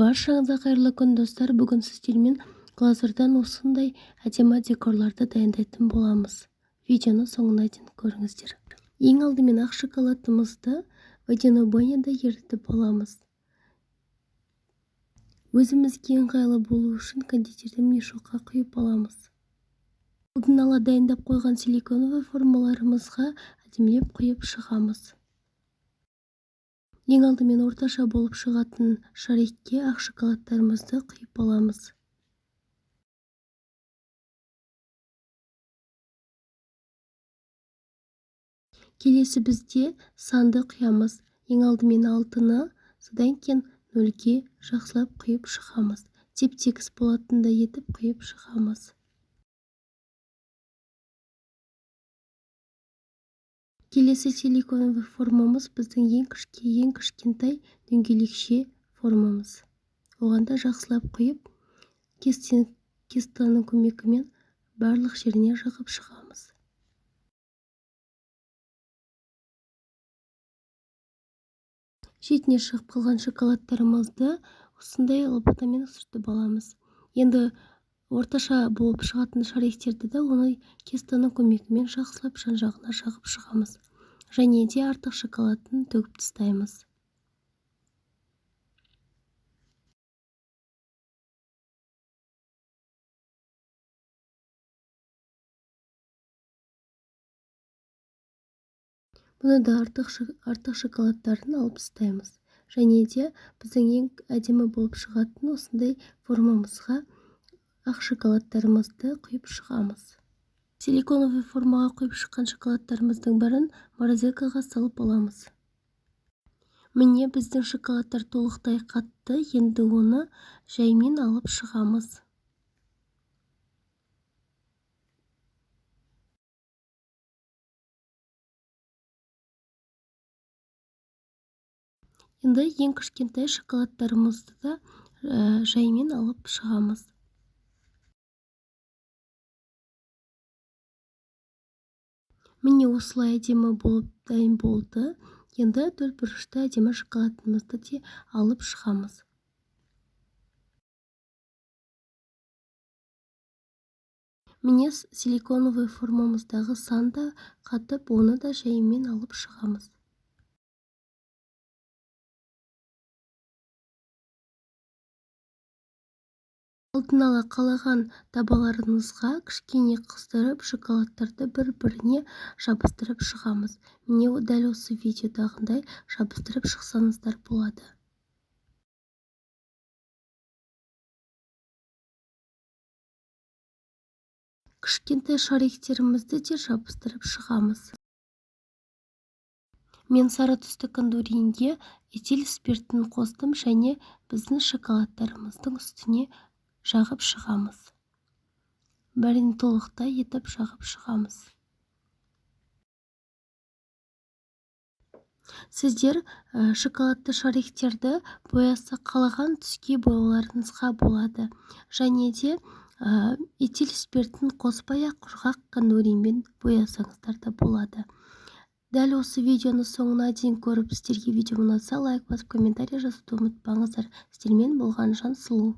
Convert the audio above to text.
Баршаңызға қайырлы күн достар. Бүгін сіздермен глазурдан осындай әдемі декорларды дайындайтын боламыз. Видеоны соңына дейін көріңіздер. Ең алдымен ақ шоколадымызды водяной баняда ерітіп аламыз. Өзімізге ыңғайлы болу үшін кондитерді мешокқа құйып аламыз. Алдын ала дайындап қойған силиконовый формаларымызға әдемілеп құйып шығамыз. Ең алдымен орташа болып шығатын шарикке ақ шоколадтарымызды құйып аламыз. Келесі бізде санды құямыз. Ең алдымен 6-ны, содан кейін 0-ге жақсылап құйып шығамыз. Теп-тегіс болатындай етіп құйып шығамыз. Келесі силиконовый формамыз біздің ең кішкентай дөңгелекше формамыз. Оған да жақсылап құйып, кестаның көмегімен барлық жеріне жағып шығамыз. Шетіне шығып қалған шоколадтарымызды осындай лопатамен сүртіп аламыз. Енді орташа болып шығатын шариктерді де оны кестаның көмегімен жақсылап жан-жағына жағып шығамыз. Және де артық шоколадын төгіп тастаймыз. Бұны да артық шоколадтарын алып тастаймыз. Және де біздің ең әдемі болып шығатын осындай формамызға ақ шоколадтарымызды құйып шығамыз. Силиконовый формаға құйып шыққан шоколадтарымыздың бәрін морозилкаға салып аламыз. Міне біздің шоколадтар толықтай қатты, енді оны жаймен алып шығамыз. Енді ең кішкентай шоколадтарымызды да жаймен алып шығамыз. Міне осылай әдемі болып дайын болды. Енді төртбұрышты әдемі шоколадымызды де алып шығамыз. Міне силиконовый формамыздағы сан да қатып, оны да жаймен алып шығамыз. Алдын ала қалаған табаларыңызға кішкене қыздырып, шоколадтарды бір-біріне жабыстырып шығамыз. Міне дәл осы видеодағындай жабыстырып шықсаңыздар болады. Кішкентай шариктерімізді де жабыстырып шығамыз. Мен сары түсті кондуринге этил спиртін қостым және біздің шоколадтарымыздың үстіне жағып шығамыз. Бәрін толықтай етіп жағып шығамыз. Сіздер шоколадты шариктерді бояса қалаған түске бояуларыңызға болады. Және де этил спиртін қоспай-ақ құрғақ кондуринмен боясаңыздар да болады. Дәл осы видеоны соңына дейін көріп, сіздерге видео ұнаса лайк басып комментарий жазуды ұмытпаңыздар. Сіздермен болған Жансұлу.